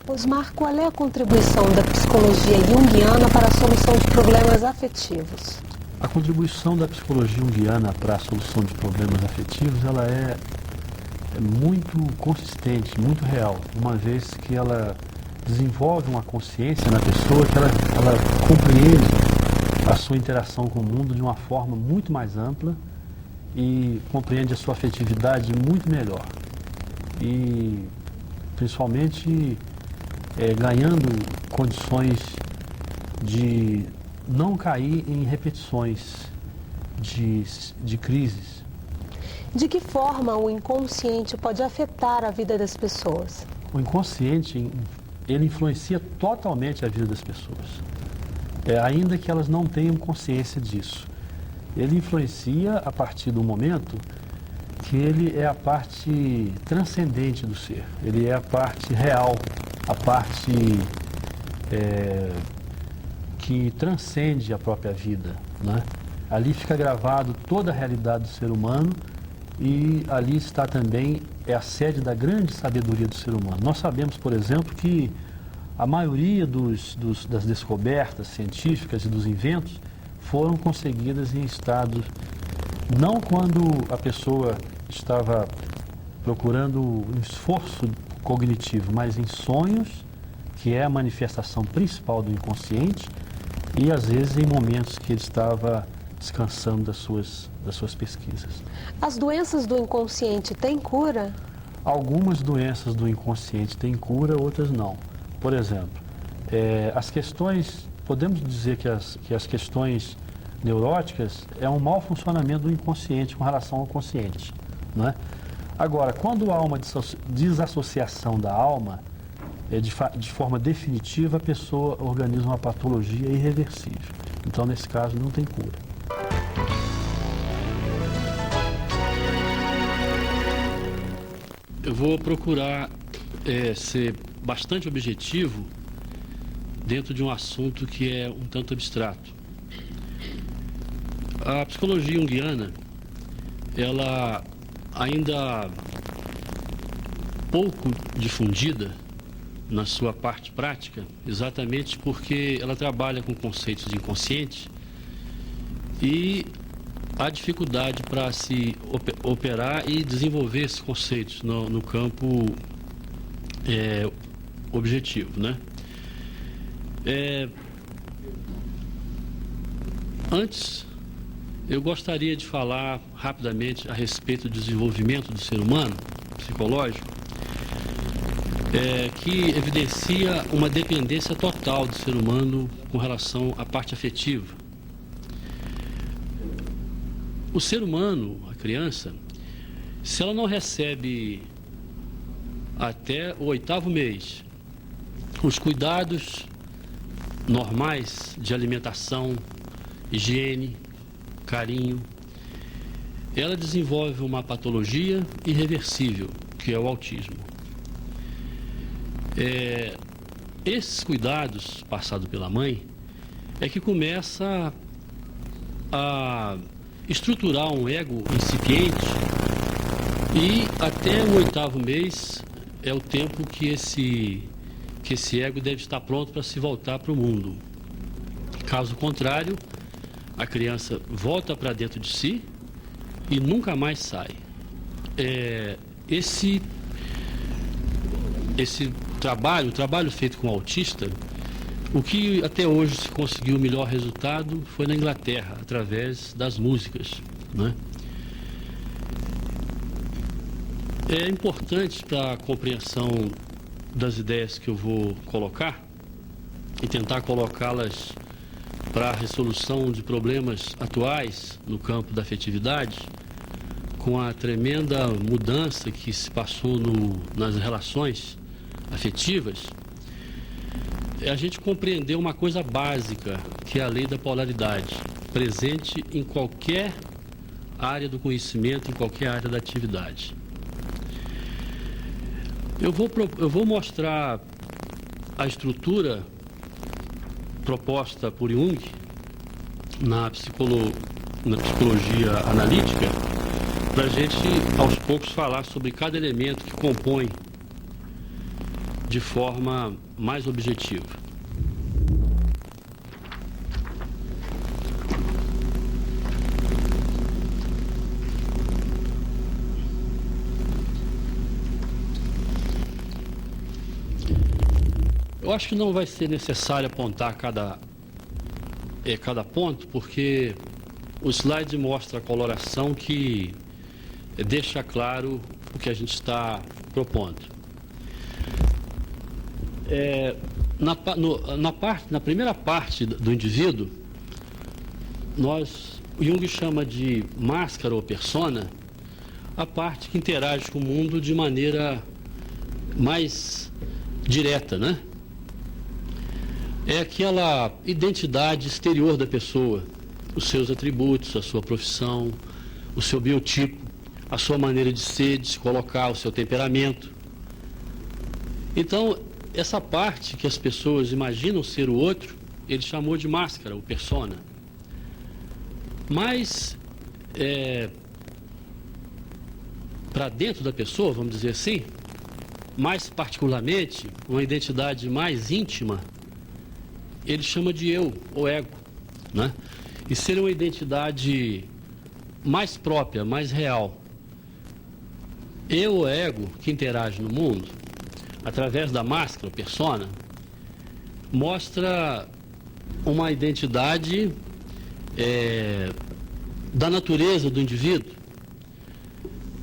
Osmar, qual é a contribuição da psicologia junguiana para a solução de problemas afetivos? A contribuição da psicologia junguiana para a solução de problemas afetivos, ela é muito consistente, muito real, uma vez que ela desenvolve uma consciência na pessoa que ela compreende a sua interação com o mundo de uma forma muito mais ampla e compreende a sua afetividade muito melhor. E principalmente ganhando condições de não cair em repetições de crises. De que forma o inconsciente pode afetar a vida das pessoas? O inconsciente, ele influencia totalmente a vida das pessoas, ainda que elas não tenham consciência disso. Ele influencia a partir do momento que ele é a parte transcendente do ser, ele é a parte real, a parte que transcende a própria vida, né? Ali fica gravado toda a realidade do ser humano e ali está também a sede da grande sabedoria do ser humano. Nós sabemos, por exemplo, que a maioria das descobertas científicas e dos inventos foram conseguidas em estados, não quando a pessoa estava procurando um esforço cognitivo, mas em sonhos, que é a manifestação principal do inconsciente, e às vezes em momentos que ele estava descansando das suas pesquisas. As doenças do inconsciente têm cura? Algumas doenças do inconsciente têm cura, outras não. Por exemplo, as questões, podemos dizer que as questões neuróticas é um mau funcionamento do inconsciente com relação ao consciente, não é? Agora, quando há uma desassociação da alma, de forma definitiva, a pessoa organiza uma patologia irreversível. Então, nesse caso, não tem cura. Eu vou procurar ser bastante objetivo dentro de um assunto que é um tanto abstrato. A psicologia junguiana, ela ainda pouco difundida na sua parte prática, exatamente porque ela trabalha com conceitos de inconsciente e há dificuldade para se operar e desenvolver esses conceitos no campo objetivo, né? Antes, eu gostaria de falar rapidamente a respeito do desenvolvimento do ser humano psicológico, que evidencia uma dependência total do ser humano com relação à parte afetiva. O ser humano, a criança, se ela não recebe até o 8º mês os cuidados normais de alimentação, higiene, carinho, ela desenvolve uma patologia irreversível, que é o autismo. Esses cuidados passados pela mãe é que começa a estruturar um ego incipiente e até o 8º mês é o tempo que esse ego deve estar pronto para se voltar para o mundo. Caso contrário, a criança volta para dentro de si e nunca mais sai. Esse trabalho, o trabalho feito com o autista, o que até hoje se conseguiu o melhor resultado foi na Inglaterra, através das músicas, né? É importante para a compreensão das ideias que eu vou colocar e tentar colocá-las para a resolução de problemas atuais no campo da afetividade, com a tremenda mudança que se passou nas relações afetivas, a gente compreendeu uma coisa básica, que é a lei da polaridade, presente em qualquer área do conhecimento, em qualquer área da atividade. Eu vou mostrar a estrutura proposta por Jung na psicologia analítica, para a gente, aos poucos, falar sobre cada elemento que compõe de forma mais objetiva. Eu acho que não vai ser necessário apontar cada ponto, porque o slide mostra a coloração que deixa claro o que a gente está propondo. Na primeira parte do indivíduo, o Jung chama de máscara ou persona a parte que interage com o mundo de maneira mais direta, né? É aquela identidade exterior da pessoa, os seus atributos, a sua profissão, o seu biotipo, a sua maneira de ser, de se colocar, o seu temperamento. Então, essa parte que as pessoas imaginam ser o outro, ele chamou de máscara, ou persona. Mas, para dentro da pessoa, vamos dizer assim, mais particularmente, uma identidade mais íntima, ele chama de eu, ou ego, né? E ser uma identidade mais própria, mais real. Eu, o ego, que interage no mundo, através da máscara, persona, mostra uma identidade da natureza do indivíduo,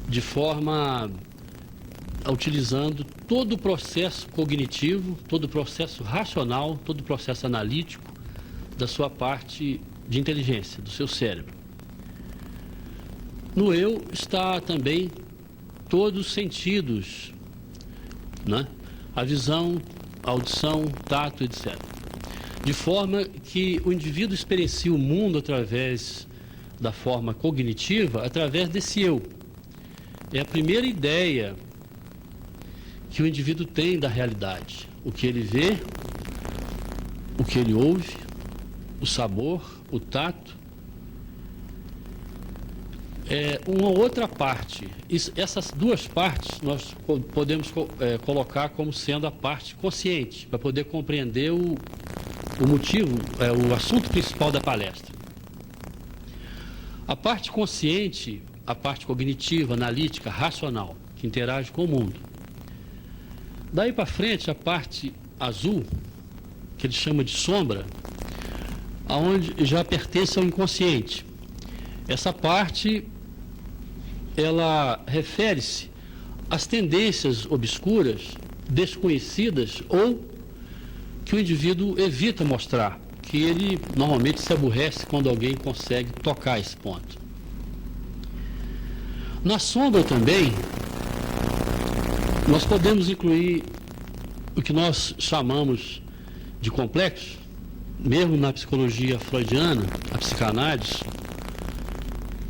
de forma utilizando todo o processo cognitivo, todo o processo racional, todo o processo analítico da sua parte de inteligência, do seu cérebro. No eu está também todos os sentidos, né? A visão, a audição, tato, etc. De forma que o indivíduo experiencia o mundo através da forma cognitiva, através desse eu. É a primeira ideia que o indivíduo tem da realidade. O que ele vê, o que ele ouve, o sabor, o tato. Uma outra parte, essas duas partes nós podemos colocar como sendo a parte consciente, para poder compreender o motivo, o assunto principal da palestra. A parte consciente, a parte cognitiva, analítica, racional, que interage com o mundo. Daí para frente, a parte azul, que ele chama de sombra, aonde já pertence ao inconsciente. Essa parte, ela refere-se às tendências obscuras, desconhecidas ou que o indivíduo evita mostrar, que ele normalmente se aborrece quando alguém consegue tocar esse ponto. Na sombra também, nós podemos incluir o que nós chamamos de complexo, mesmo na psicologia freudiana, a psicanálise,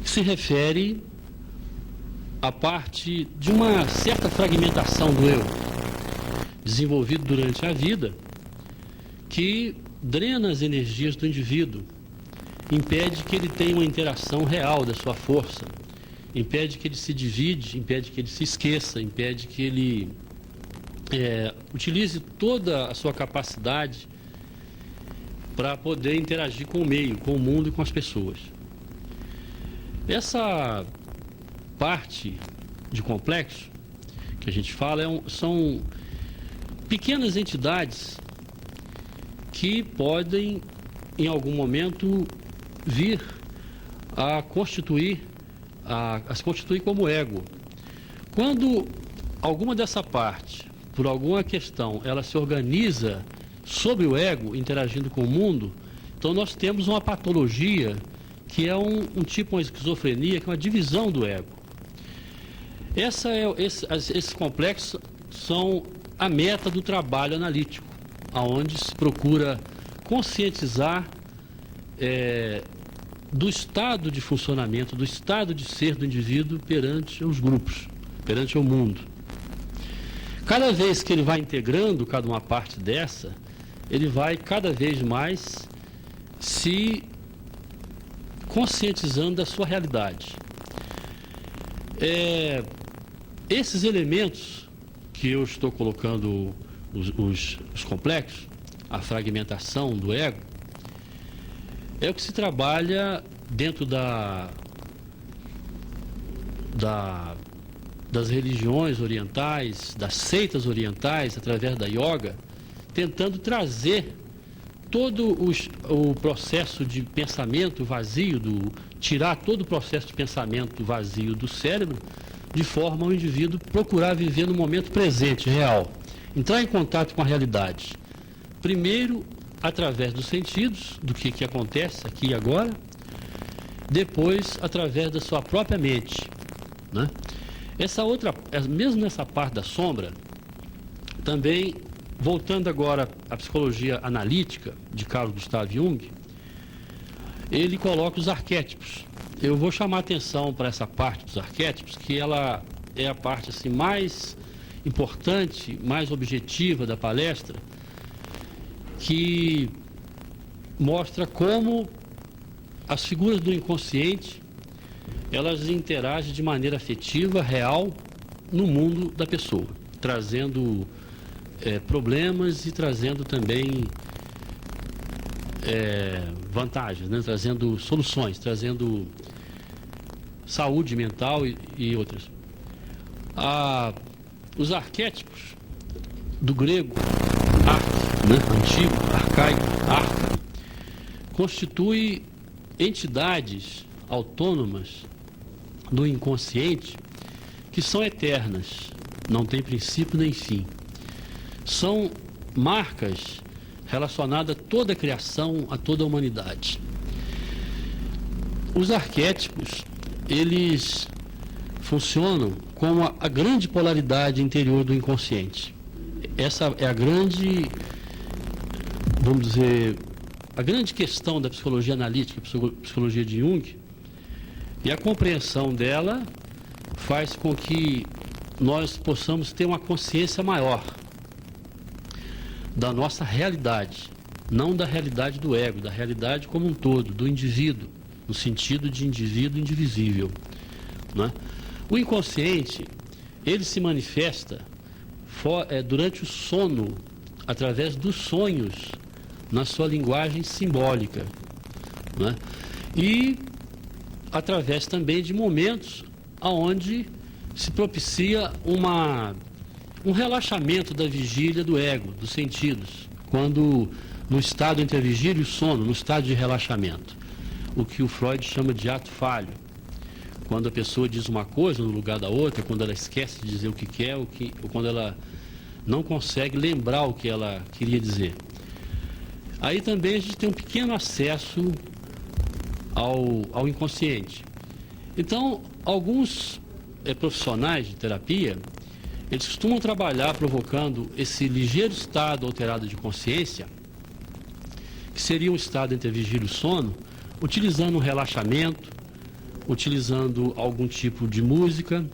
que se refere à parte de uma certa fragmentação do eu, desenvolvido durante a vida, que drena as energias do indivíduo, impede que ele tenha uma interação real da sua força, impede que ele se divide, impede que ele se esqueça, impede que ele utilize toda a sua capacidade para poder interagir com o meio, com o mundo e com as pessoas. Essa parte de complexo que a gente fala são pequeas entidades que podem, em algum momento, vir a se constituir como ego. Quando alguma dessa parte, por alguma questão, ela se organiza sobre o ego, interagindo com o mundo, então nós temos uma patologia que é um tipo de esquizofrenia, que é uma divisão do ego. Esses complexos são a meta do trabalho analítico, onde se procura conscientizar do estado de funcionamento, do estado de ser do indivíduo perante os grupos, perante o mundo. Cada vez que ele vai integrando cada uma parte dessa, ele vai cada vez mais se conscientizando da sua realidade. Esses elementos que eu estou colocando os complexos, a fragmentação do ego, é o que se trabalha dentro das religiões orientais, das seitas orientais, através da yoga, tentando trazer todo o processo de pensamento vazio, tirar todo o processo de pensamento vazio do cérebro, de forma ao indivíduo procurar viver no momento presente, real. Entrar em contato com a realidade. Primeiro, através dos sentidos, do que acontece aqui e agora. Depois, através da sua própria mente, né? Mesmo nessa parte da sombra, também, voltando agora à psicologia analítica de Carl Gustav Jung, ele coloca os arquétipos. Eu vou chamar a atenção para essa parte dos arquétipos, que ela é a parte assim, mais importante, mais objetiva da palestra, que mostra como as figuras do inconsciente, elas interagem de maneira afetiva, real, no mundo da pessoa, trazendo problemas e trazendo também vantagens, né? Trazendo soluções, trazendo saúde mental e outras. Os arquétipos do grego, arque, né? Antigo, arcaico, arca, constitui entidades autônomas do inconsciente que são eternas, não tem princípio nem fim. São marcas relacionadas a toda a criação, a toda a humanidade. Os arquétipos, eles funcionam como a grande polaridade interior do inconsciente. Essa é a grande, vamos dizer, a grande questão da psicologia analítica, psicologia de Jung, e a compreensão dela faz com que nós possamos ter uma consciência maior da nossa realidade, não da realidade do ego, da realidade como um todo, do indivíduo, no sentido de indivíduo indivisível, né? O inconsciente, ele se manifesta durante o sono, através dos sonhos, na sua linguagem simbólica, né? E através também de momentos onde se propicia um relaxamento da vigília do ego, dos sentidos, quando no estado entre a vigília e o sono, no estado de relaxamento, o que o Freud chama de ato falho, quando a pessoa diz uma coisa no lugar da outra, quando ela esquece de dizer o que quer, ou quando ela não consegue lembrar o que ela queria dizer. Aí também a gente tem um pequeno acesso ao inconsciente. Então, alguns profissionais de terapia, eles costumam trabalhar provocando esse ligeiro estado alterado de consciência, que seria um estado entre a vigília e o sono, utilizando um relaxamento, utilizando algum tipo de música,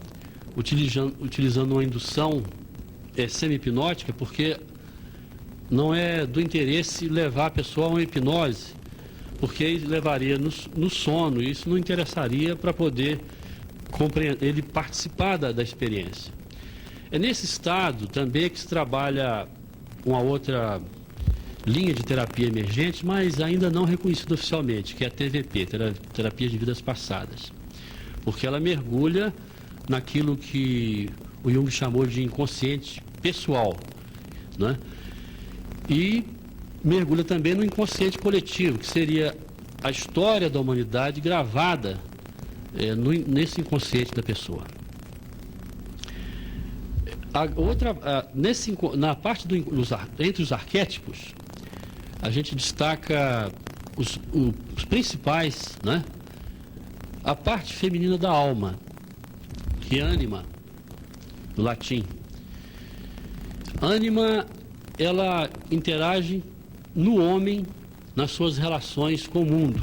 utilizando uma indução semi-hipnótica, porque não é do interesse levar a pessoa a uma hipnose, porque ele levaria no sono, e isso não interessaria para poder ele participar da experiência. É nesse estado também que se trabalha uma outra linha de terapia emergente, mas ainda não reconhecida oficialmente, que é a TVP, Terapia de Vidas Passadas, porque ela mergulha naquilo que o Jung chamou de inconsciente pessoal, né? E mergulha também no inconsciente coletivo, que seria a história da humanidade gravada nesse inconsciente da pessoa. Na parte entre os arquétipos, a gente destaca os principais, né? A parte feminina da alma, que é ânima, do latim. Ânima, ela interage no homem nas suas relações com o mundo.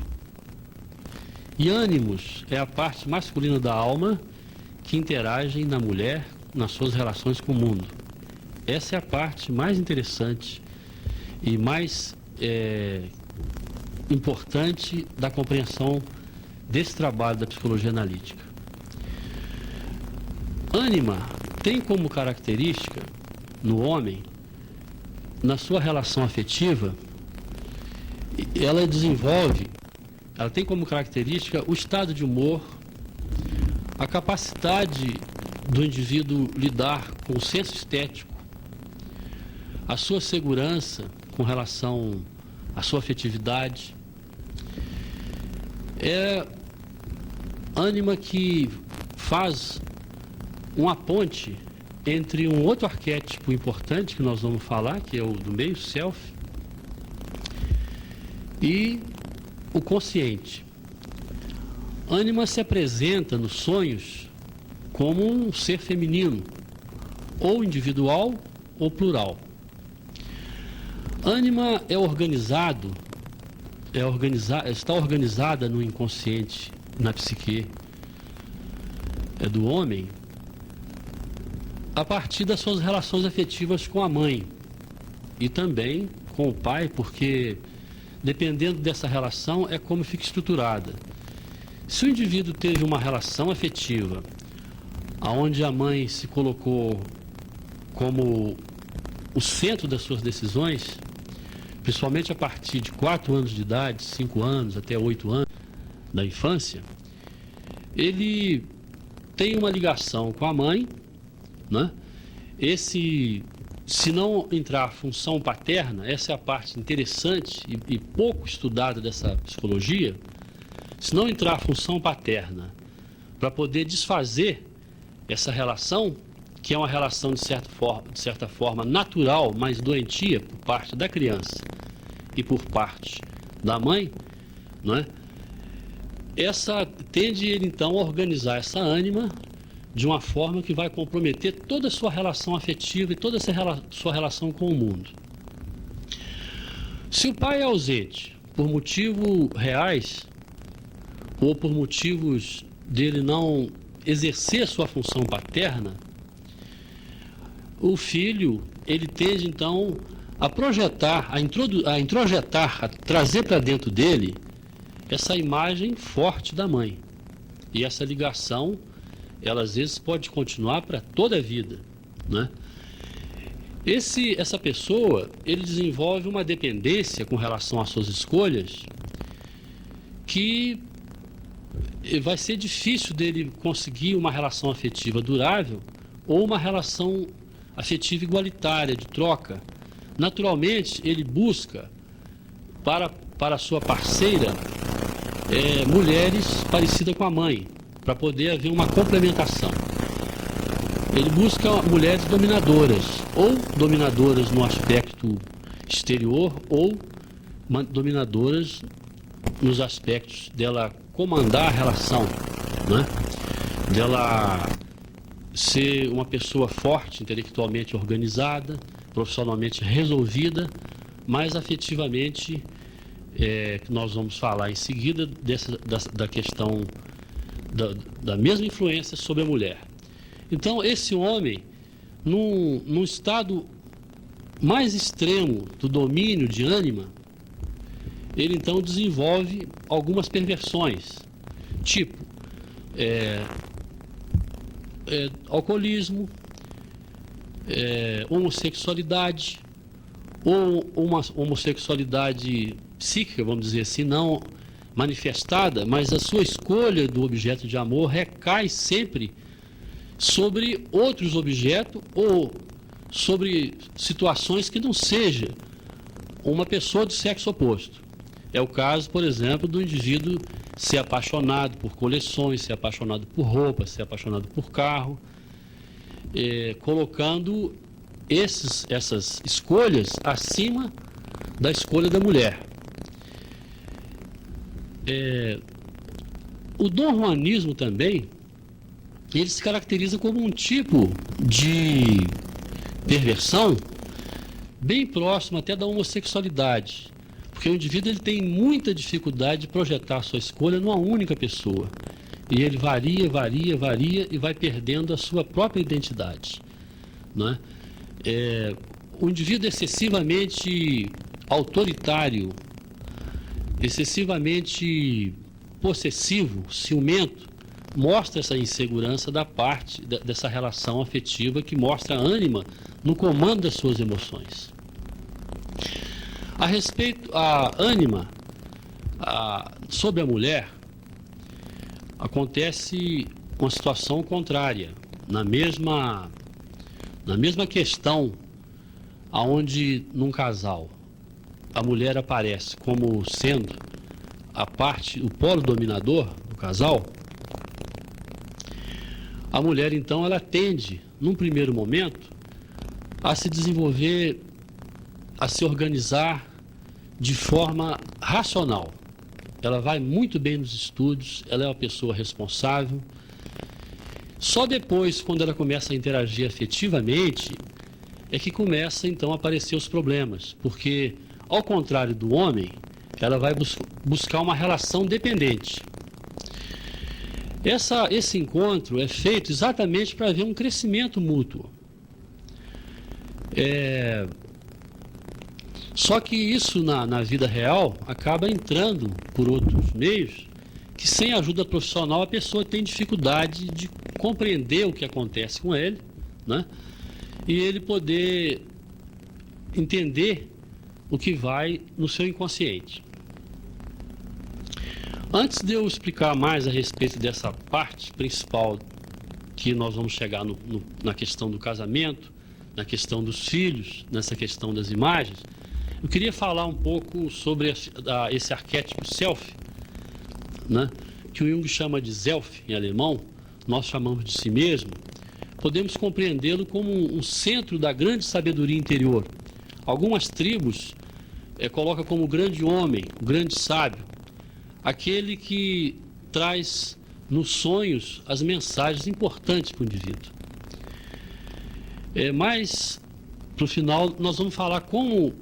E ânimos é a parte masculina da alma que interage na mulher nas suas relações com o mundo. Essa é a parte mais interessante e mais importante da compreensão desse trabalho da psicologia analítica. Ânima tem como característica no homem na sua relação afetiva, ela tem como característica o estado de humor, a capacidade do indivíduo lidar com o senso estético, a sua segurança com relação à sua afetividade. É ânima que faz uma ponte entre um outro arquétipo importante que nós vamos falar, que é o do meio self, e o consciente. Ânima se apresenta nos sonhos como um ser feminino, ou individual ou plural. Ânima está organizada no inconsciente, na psique do homem, a partir das suas relações afetivas com a mãe e também com o pai, porque dependendo dessa relação é como fica estruturada. Se o indivíduo teve uma relação afetiva onde a mãe se colocou como o centro das suas decisões, principalmente a partir de 4 anos de idade, 5 anos, até 8 anos da infância, ele tem uma ligação com a mãe, né? Se não entrar a função paterna, essa é a parte interessante e pouco estudada dessa psicologia, se não entrar a função paterna para poder desfazer essa relação, que é uma relação de certa forma natural, mas doentia por parte da criança e por parte da mãe, não é? Tende ele então a organizar essa ânima de uma forma que vai comprometer toda a sua relação afetiva e toda essa sua relação com o mundo. Se o pai é ausente por motivos reais ou por motivos dele não exercer a sua função paterna, o filho, ele tende então a projetar, a introjetar, a trazer para dentro dele essa imagem forte da mãe. E essa ligação, ela às vezes pode continuar para toda a vida, né? Essa pessoa, ele desenvolve uma dependência com relação às suas escolhas que vai ser difícil dele conseguir uma relação afetiva durável ou uma relação afetiva igualitária, de troca. Naturalmente, ele busca para a sua parceira mulheres parecidas com a mãe, para poder haver uma complementação. Ele busca mulheres dominadoras, ou dominadoras no aspecto exterior, ou dominadoras nos aspectos dela comandar a relação, né? Dela ser uma pessoa forte, intelectualmente organizada, profissionalmente resolvida, mas afetivamente, que nós vamos falar em seguida da questão da mesma influência sobre a mulher. Então, esse homem, num estado mais extremo do domínio de ânima, ele então desenvolve algumas perversões, tipo alcoolismo, homossexualidade, ou uma homossexualidade psíquica, vamos dizer assim, não manifestada, mas a sua escolha do objeto de amor recai sempre sobre outros objetos ou sobre situações que não seja uma pessoa do sexo oposto. É o caso, por exemplo, do indivíduo ser apaixonado por coleções, ser apaixonado por roupa, ser apaixonado por carro, colocando essas escolhas acima da escolha da mulher. O Dom Juanismo também, ele se caracteriza como um tipo de perversão bem próximo até da homossexualidade, porque o indivíduo ele tem muita dificuldade de projetar a sua escolha numa única pessoa, e ele varia e vai perdendo a sua própria identidade, né? O indivíduo excessivamente autoritário, excessivamente possessivo, ciumento, mostra essa insegurança da parte dessa relação afetiva que mostra a ânima no comando das suas emoções. A respeito, a ânima sobre a mulher, acontece uma situação contrária, na mesma questão, aonde num casal a mulher aparece como sendo o polo dominador do casal, a mulher então ela tende, num primeiro momento, a se desenvolver, a se organizar de forma racional. Ela vai muito bem nos estudos, ela é uma pessoa responsável. Só depois, quando ela começa a interagir afetivamente, é que começa então a aparecer os problemas, porque, ao contrário do homem, ela vai buscar uma relação dependente. Esse encontro é feito exatamente para haver um crescimento mútuo. Só que isso na vida real acaba entrando por outros meios, que sem ajuda profissional a pessoa tem dificuldade de compreender o que acontece com ele, né? E ele poder entender o que vai no seu inconsciente. Antes de eu explicar mais a respeito dessa parte principal, que nós vamos chegar na questão do casamento, na questão dos filhos, nessa questão das imagens, eu queria falar um pouco sobre esse arquétipo self, né, que o Jung chama de Selbst em alemão, nós chamamos de si mesmo. Podemos compreendê-lo como um centro da grande sabedoria interior. Algumas tribos colocam como o grande homem, o grande sábio, aquele que traz nos sonhos as mensagens importantes para o indivíduo. Mas, para o final, nós vamos falar como,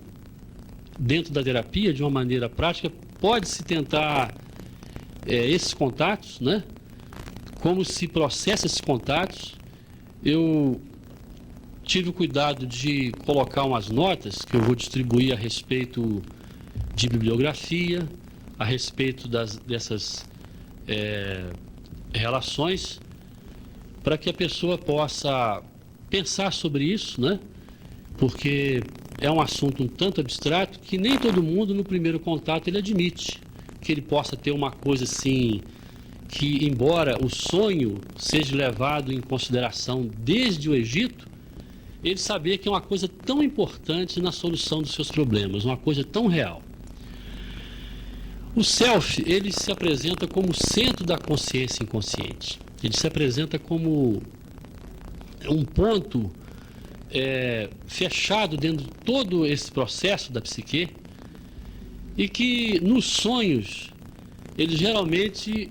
dentro da terapia, de uma maneira prática, pode-se tentar esses contatos, né? Como se processa esses contatos. Eu tive o cuidado de colocar umas notas que eu vou distribuir a respeito de bibliografia, a respeito dessas relações, para que a pessoa possa pensar sobre isso, né? Porque é um assunto um tanto abstrato que nem todo mundo no primeiro contato ele admite que ele possa ter uma coisa assim, que embora o sonho seja levado em consideração desde o Egito, ele sabia que é uma coisa tão importante na solução dos seus problemas, uma coisa tão real. O self, ele se apresenta como o centro da consciência inconsciente. Ele se apresenta como um ponto fechado dentro de todo esse processo da psique, e que nos sonhos ele geralmente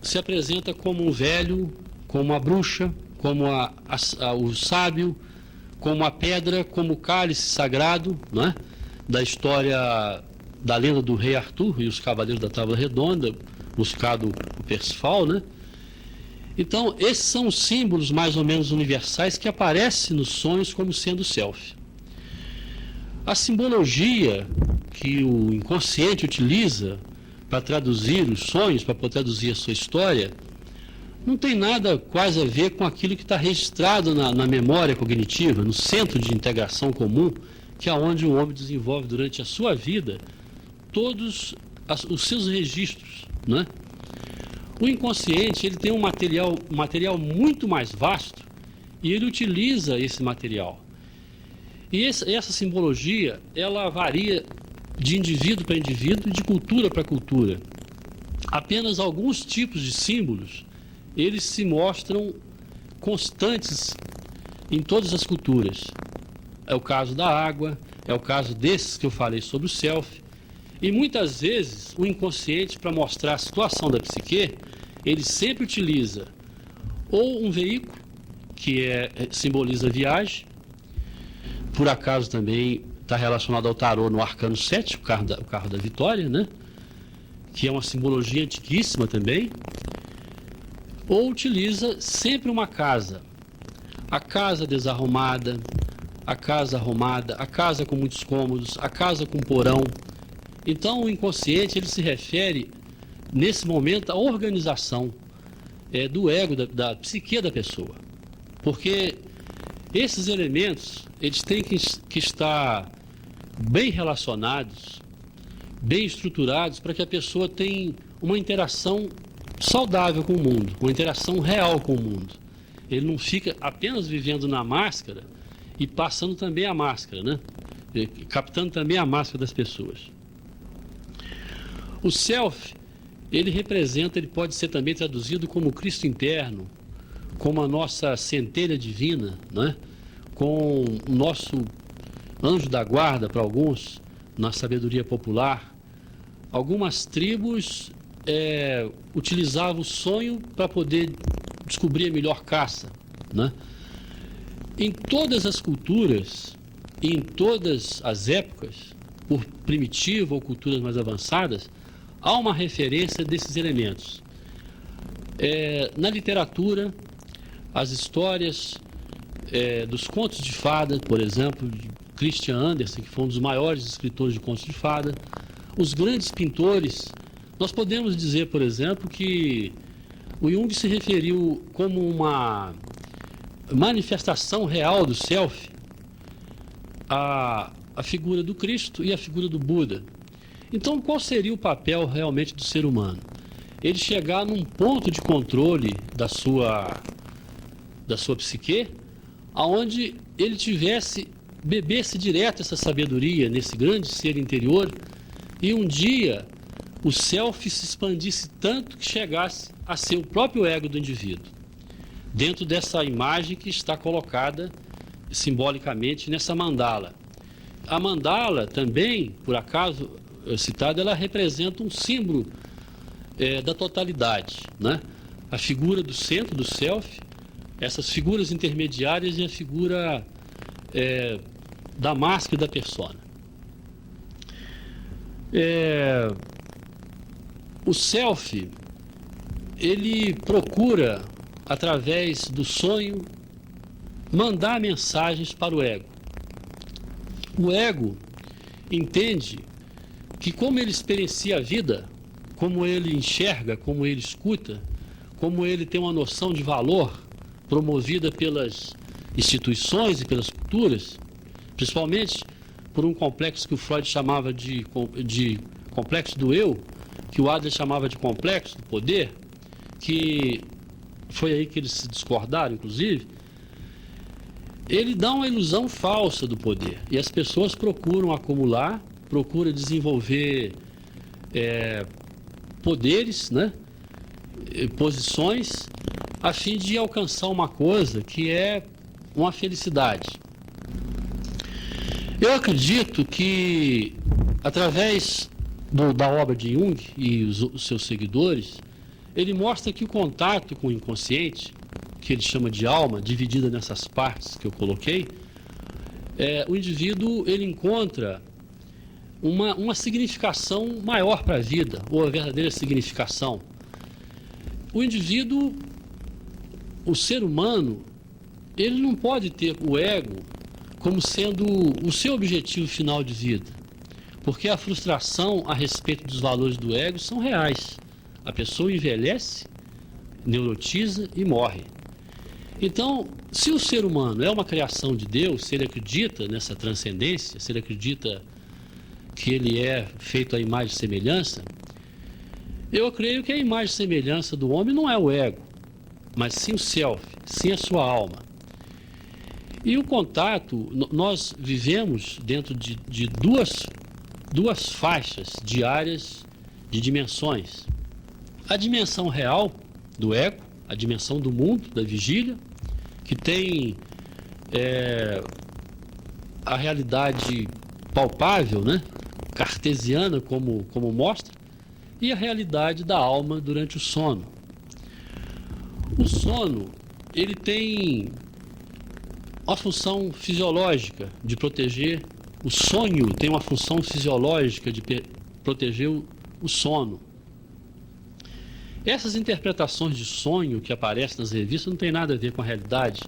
se apresenta como um velho, como a bruxa, como o sábio, como a pedra, como o cálice sagrado, né? Da história da lenda do rei Arthur e os cavaleiros da Tábua Redonda, buscado o Persifal, né? Então, esses são os símbolos mais ou menos universais que aparecem nos sonhos como sendo self. A simbologia que o inconsciente utiliza para traduzir os sonhos, para poder traduzir a sua história, não tem nada quase a ver com aquilo que está registrado na memória cognitiva, no centro de integração comum, que é onde o homem desenvolve durante a sua vida todos os seus registros, né? O inconsciente ele tem um material muito mais vasto e ele utiliza esse material. E essa simbologia, ela varia de indivíduo para indivíduo e de cultura para cultura. Apenas alguns tipos de símbolos, eles se mostram constantes em todas as culturas. É o caso da água, é o caso desses que eu falei sobre o self. E muitas vezes o inconsciente, para mostrar a situação da psique, ele sempre utiliza ou um veículo, que simboliza viagem. Por acaso também está relacionado ao tarô no Arcano 7, o carro da vitória, né? Que é uma simbologia antiquíssima também. Ou utiliza sempre uma casa. A casa desarrumada, a casa arrumada, a casa com muitos cômodos, a casa com porão. Então o inconsciente ele se refere, nesse momento, à organização do ego, da psique da pessoa. Porque esses elementos, eles têm que estar bem relacionados, bem estruturados, para que a pessoa tenha uma interação saudável com o mundo, uma interação real com o mundo. Ele não fica apenas vivendo na máscara e passando também a máscara, né? Captando também a máscara das pessoas. O self, ele representa, ele pode ser também traduzido como Cristo interno, como a nossa centelha divina, né? Com o nosso anjo da guarda para alguns, na sabedoria popular. Algumas tribos utilizavam o sonho para poder descobrir a melhor caça, né? Em todas as culturas, em todas as épocas, por primitiva ou culturas mais avançadas, há uma referência desses elementos. Na literatura, as histórias dos contos de fada, por exemplo, de Christian Andersen, que foi um dos maiores escritores de contos de fada, os grandes pintores, nós podemos dizer, por exemplo, que o Jung se referiu como uma manifestação real do self a figura do Cristo e a figura do Buda. Então, qual seria o papel realmente do ser humano? Ele chegar num ponto de controle da sua psique, aonde ele bebesse direto essa sabedoria nesse grande ser interior, e um dia o self se expandisse tanto que chegasse a ser o próprio ego do indivíduo, dentro dessa imagem que está colocada simbolicamente nessa mandala. A mandala também, por acaso citada, ela representa um símbolo da totalidade, né? A figura do centro do self, essas figuras intermediárias e a figura da máscara da persona. O self, ele procura, através do sonho, mandar mensagens para o ego. O ego entende que, como ele experiencia a vida, como ele enxerga, como ele escuta, como ele tem uma noção de valor promovida pelas instituições e pelas culturas, principalmente por um complexo que o Freud chamava de complexo do eu, que o Adler chamava de complexo do poder, que foi aí que eles se discordaram, inclusive. Ele dá uma ilusão falsa do poder, e as pessoas procuram acumular, procuram desenvolver poderes, né? Posições, a fim de alcançar uma coisa que é uma felicidade. Eu acredito que, através da obra de Jung e os seus seguidores, ele mostra que o contato com o inconsciente, que ele chama de alma, dividida nessas partes que eu coloquei, o indivíduo ele encontra uma significação maior para a vida, ou a verdadeira significação. O indivíduo, o ser humano, ele não pode ter o ego como sendo o seu objetivo final de vida, porque a frustração a respeito dos valores do ego são reais. A pessoa envelhece, neurotiza e morre. Então, se o ser humano é uma criação de Deus, se ele acredita nessa transcendência, se ele acredita que ele é feito à imagem e semelhança, eu creio que a imagem e semelhança do homem não é o ego, mas sim o self, sim a sua alma. E o contato, nós vivemos dentro de duas faixas diárias de dimensões. A dimensão real do ego, a dimensão do mundo, da vigília, que tem a realidade palpável, né? Cartesiana, como mostra, e a realidade da alma durante o sono. O sono, ele tem uma função fisiológica de proteger. O sonho tem uma função fisiológica de proteger o sono. Essas interpretações de sonho que aparecem nas revistas não tem nada a ver com a realidade,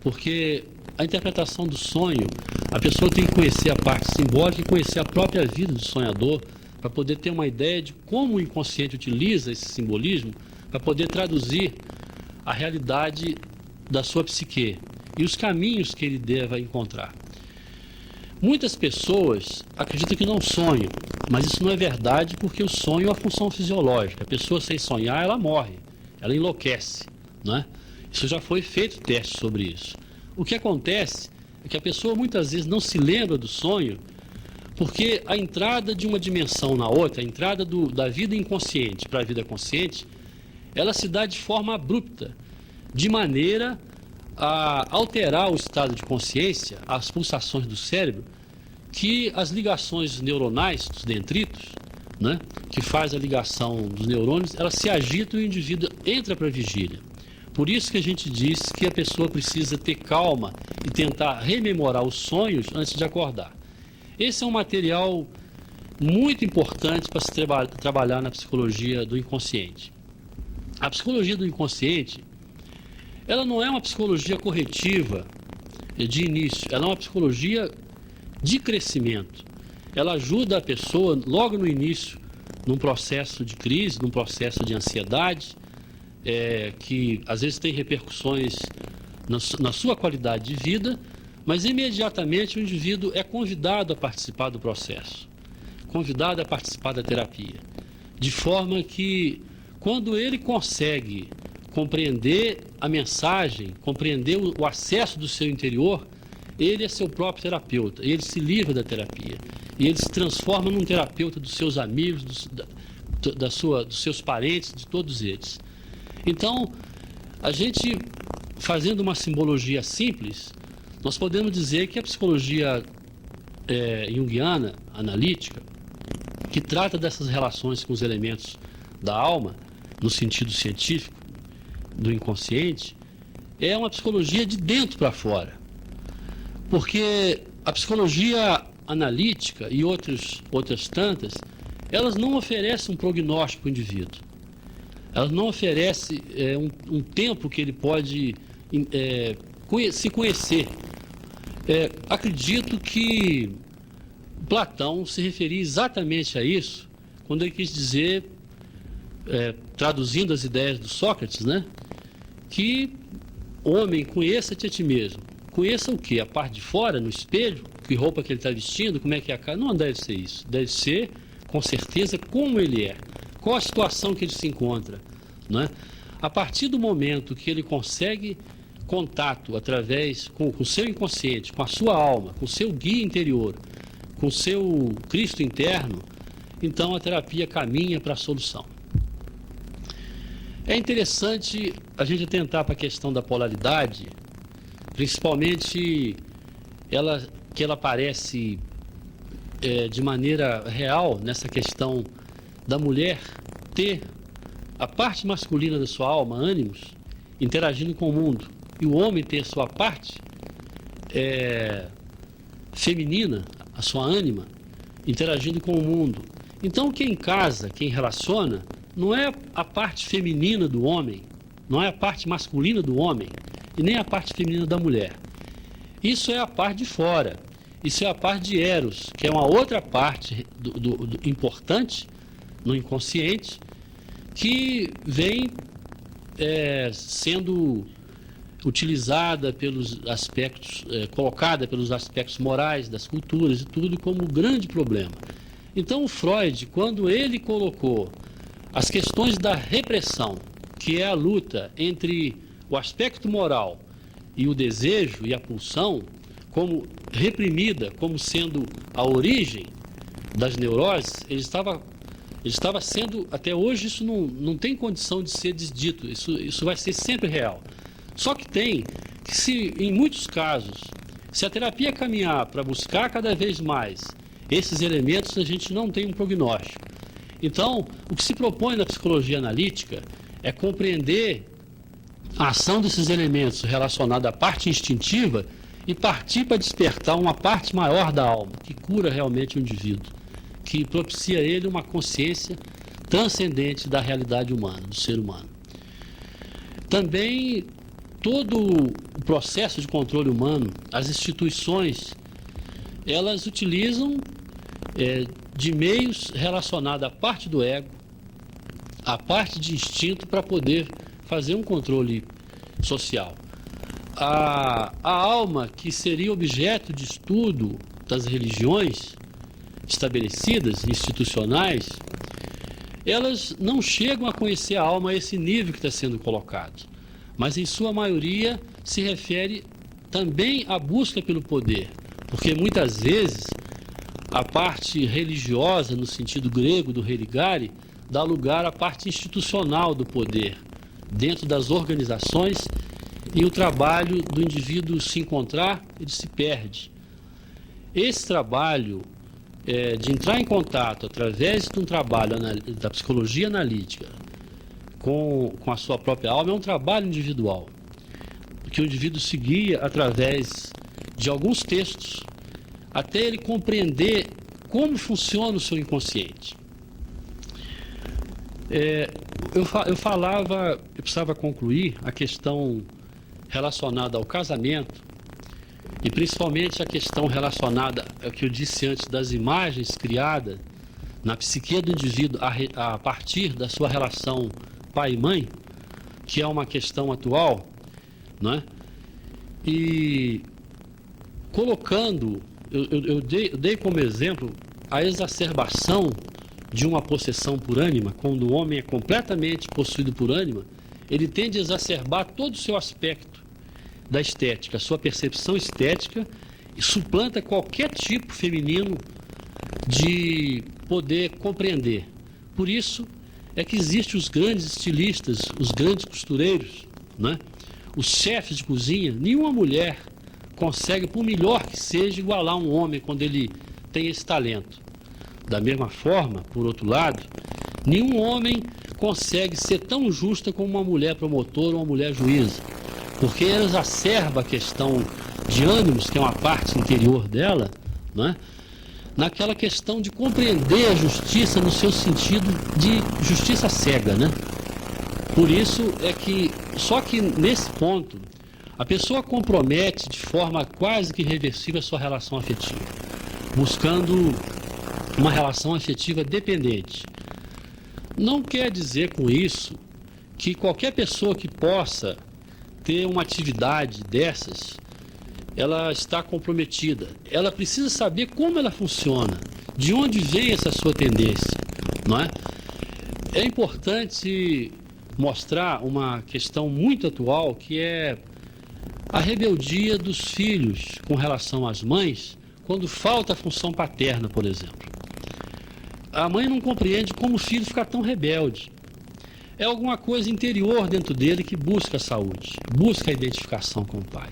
porque a interpretação do sonho, a pessoa tem que conhecer a parte simbólica e conhecer a própria vida do sonhador para poder ter uma ideia de como o inconsciente utiliza esse simbolismo para poder traduzir a realidade da sua psique e os caminhos que ele deva encontrar. Muitas pessoas acreditam que não sonham, mas isso não é verdade, porque o sonho é uma função fisiológica. A pessoa sem sonhar, ela morre, ela enlouquece, né? Isso já foi feito teste sobre isso. O que acontece é que a pessoa muitas vezes não se lembra do sonho, porque a entrada de uma dimensão na outra, a entrada da vida inconsciente para a vida consciente, ela se dá de forma abrupta, de maneira a alterar o estado de consciência, as pulsações do cérebro, que as ligações neuronais dos dendritos, né, que faz a ligação dos neurônios, elas se agitam e o indivíduo entra para a vigília. Por isso que a gente diz que a pessoa precisa ter calma e tentar rememorar os sonhos antes de acordar. Esse é um material muito importante para se trabalhar na psicologia do inconsciente. A psicologia do inconsciente, ela não é uma psicologia corretiva de início, ela é uma psicologia de crescimento. Ela ajuda a pessoa logo no início, num processo de crise, num processo de ansiedade, que às vezes tem repercussões na sua qualidade de vida, mas imediatamente o indivíduo é convidado a participar do processo, convidado a participar da terapia, de forma que quando ele consegue compreender a mensagem, compreender o acesso do seu interior, ele é seu próprio terapeuta, ele se livra da terapia e ele se transforma num terapeuta dos seus amigos, dos seus parentes, de todos eles. Então, a gente, fazendo uma simbologia simples, nós podemos dizer que a psicologia junguiana, analítica, que trata dessas relações com os elementos da alma, no sentido científico, do inconsciente, é uma psicologia de dentro para fora. Porque a psicologia analítica e outras tantas, elas não oferecem um prognóstico para o indivíduo. Elas não oferecem um tempo que ele pode se conhecer. Acredito que Platão se referia exatamente a isso quando ele quis dizer, traduzindo as ideias do Sócrates, né, que homem, conheça-te a ti mesmo. Conheça o quê? A parte de fora, no espelho, que roupa que ele está vestindo, como é que é a cara. Não deve ser isso. Deve ser, com certeza, como ele é. Qual a situação que ele se encontra, né? A partir do momento que ele consegue contato através com o seu inconsciente, com a sua alma, com o seu guia interior, com o seu Cristo interno, então a terapia caminha para a solução. É interessante a gente atentar para a questão da polaridade, principalmente que ela aparece de maneira real nessa questão da mulher ter a parte masculina da sua alma, ânimos, interagindo com o mundo, e o homem ter a sua parte feminina, a sua ânima, interagindo com o mundo. Então quem casa, quem relaciona, não é a parte feminina do homem, não é a parte masculina do homem, e nem a parte feminina da mulher. Isso é a parte de fora, isso é a parte de Eros, que é uma outra parte importante no inconsciente, que vem sendo utilizada pelos aspectos, colocada pelos aspectos morais das culturas e tudo como grande problema. Então o Freud, quando ele colocou as questões da repressão, que é a luta entre o aspecto moral e o desejo e a pulsão, como reprimida, como sendo a origem das neuroses, ele estava sendo, até hoje isso não tem condição de ser desdito, isso vai ser sempre real. Só que em muitos casos, se a terapia caminhar para buscar cada vez mais esses elementos, a gente não tem um prognóstico. Então, o que se propõe na psicologia analítica é compreender a ação desses elementos relacionada à parte instintiva e partir para despertar uma parte maior da alma, que cura realmente o indivíduo, que propicia a ele uma consciência transcendente da realidade humana, do ser humano. Também todo o processo de controle humano, as instituições, elas utilizam de meios relacionados à parte do ego, à parte de instinto, para poder fazer um controle social. A alma, que seria objeto de estudo das religiões estabelecidas, institucionais, elas não chegam a conhecer a alma a esse nível que está sendo colocado, mas em sua maioria se refere também à busca pelo poder, porque muitas vezes a parte religiosa, no sentido grego do religare, dá lugar à parte institucional do poder, dentro das organizações, e o trabalho do indivíduo se encontrar, ele se perde. Esse trabalho de entrar em contato através de um trabalho da psicologia analítica com a sua própria alma é um trabalho individual, que o indivíduo se guia através de alguns textos até ele compreender como funciona o seu inconsciente. Eu precisava concluir a questão relacionada ao casamento e principalmente a questão relacionada ao que eu disse antes das imagens criadas na psique do indivíduo a partir da sua relação pai e mãe, que é uma questão atual, não é? E colocando, eu dei como exemplo a exacerbação de uma possessão por ânima. Quando o homem é completamente possuído por ânima, ele tende a exacerbar todo o seu aspecto da estética, a sua percepção estética, e suplanta qualquer tipo feminino de poder compreender. Por isso é que existem os grandes estilistas, os grandes costureiros, né? Os chefes de cozinha. Nenhuma mulher consegue, por melhor que seja, igualar um homem quando ele tem esse talento. Da mesma forma, por outro lado, nenhum homem consegue ser tão justa como uma mulher promotora ou uma mulher juíza, porque ela exacerba a questão de ânimos, que é uma parte interior dela, né? Naquela questão de compreender a justiça no seu sentido de justiça cega, né? Por isso é que, só que nesse ponto, a pessoa compromete de forma quase que irreversível a sua relação afetiva, buscando uma relação afetiva dependente. Não quer dizer com isso que qualquer pessoa que possa ter uma atividade dessas, ela está comprometida. Ela precisa saber como ela funciona, de onde vem essa sua tendência, não é? É importante mostrar uma questão muito atual, que é a rebeldia dos filhos com relação às mães, quando falta a função paterna, por exemplo. A mãe não compreende como o filho fica tão rebelde. É alguma coisa interior dentro dele que busca a saúde, busca a identificação com o pai.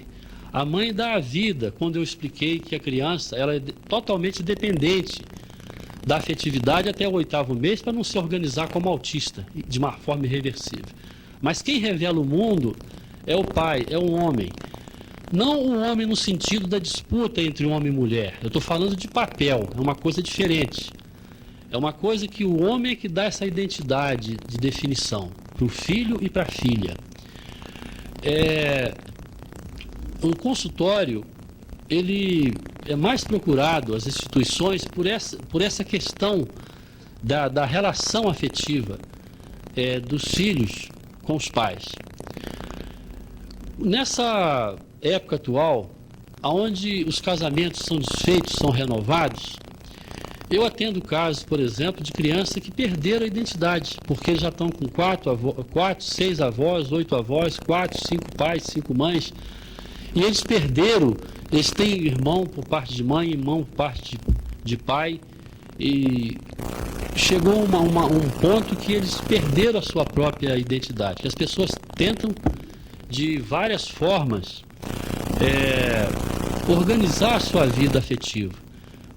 A mãe dá a vida, quando eu expliquei que a criança ela é totalmente dependente da afetividade até o 8º mês para não se organizar como autista, de uma forma irreversível. Mas quem revela o mundo é o pai, é um homem. Não o homem no sentido da disputa entre homem e mulher. Eu estou falando de papel, é uma coisa diferente. É uma coisa que o homem é que dá essa identidade de definição para o filho e para a filha. O consultório, ele é mais procurado, as instituições, por essa questão da relação afetiva dos filhos com os pais. Nessa época atual, onde os casamentos são desfeitos, são renovados, eu atendo casos, por exemplo, de crianças que perderam a identidade, porque já estão com 4, 6 avós, 8 avós, 4, 5 pais, 5 mães, e eles perderam, eles têm irmão por parte de mãe, irmão por parte de pai, e chegou um ponto que eles perderam a sua própria identidade, que as pessoas tentam de várias formas organizar a sua vida afetiva,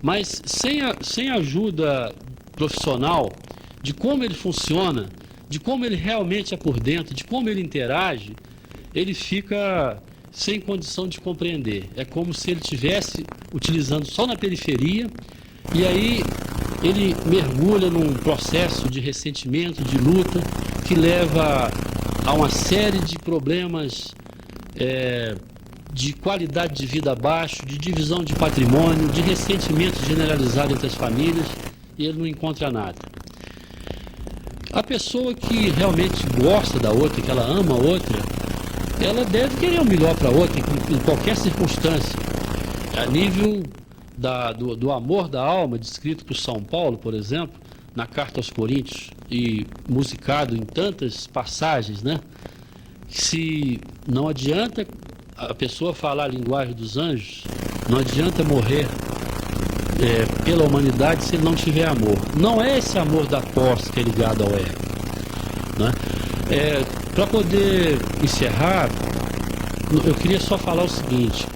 mas sem ajuda profissional de como ele funciona, de como ele realmente é por dentro, de como ele interage, ele fica sem condição de compreender. É como se ele estivesse utilizando só na periferia, e aí ele mergulha num processo de ressentimento, de luta, que leva a uma série de problemas de qualidade de vida abaixo, de divisão de patrimônio, de ressentimento generalizado entre as famílias, e ele não encontra nada. A pessoa que realmente gosta da outra, que ela ama a outra, ela deve querer o melhor para a outra em qualquer circunstância, a nível do amor da alma, descrito por São Paulo, por exemplo, na carta aos Coríntios, e musicado em tantas passagens, né? Se não adianta a pessoa falar a linguagem dos anjos, não adianta morrer pela humanidade se ele não tiver amor. Não é esse amor da posse que é ligado ao ego, né? Para poder encerrar, eu queria só falar o seguinte: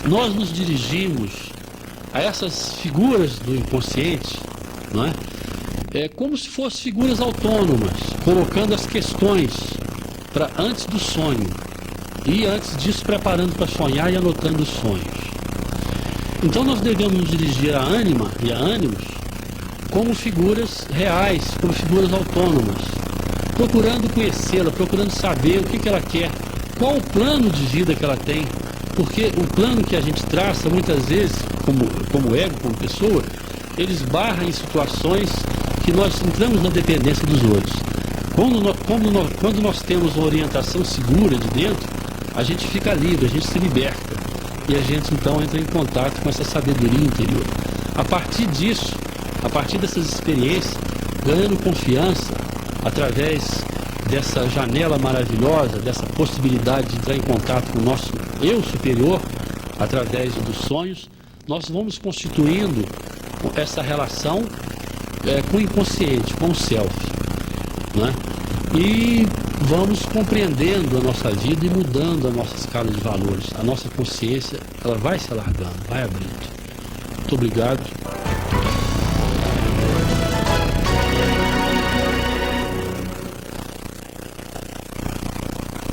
nós nos dirigimos a essas figuras do inconsciente, não é? Como se fossem figuras autônomas, colocando as questões para antes do sonho, e antes disso preparando para sonhar e anotando os sonhos. Então nós devemos nos dirigir à ânima e a ânimos como figuras reais, como figuras autônomas, procurando conhecê-la, procurando saber o que ela quer, qual o plano de vida que ela tem, porque o plano que a gente traça, muitas vezes, como ego, como pessoa, ele esbarra em situações que nós entramos na dependência dos outros. Quando nós temos uma orientação segura de dentro, a gente fica livre, a gente se liberta, e a gente então entra em contato com essa sabedoria interior. A partir disso, a partir dessas experiências, ganhando confiança, através dessa janela maravilhosa, dessa possibilidade de entrar em contato com o nosso eu superior, através dos sonhos, nós vamos constituindo essa relação com o inconsciente, com o self, né? E vamos compreendendo a nossa vida e mudando a nossa escala de valores. A nossa consciência, ela vai se alargando, vai abrindo. Muito obrigado.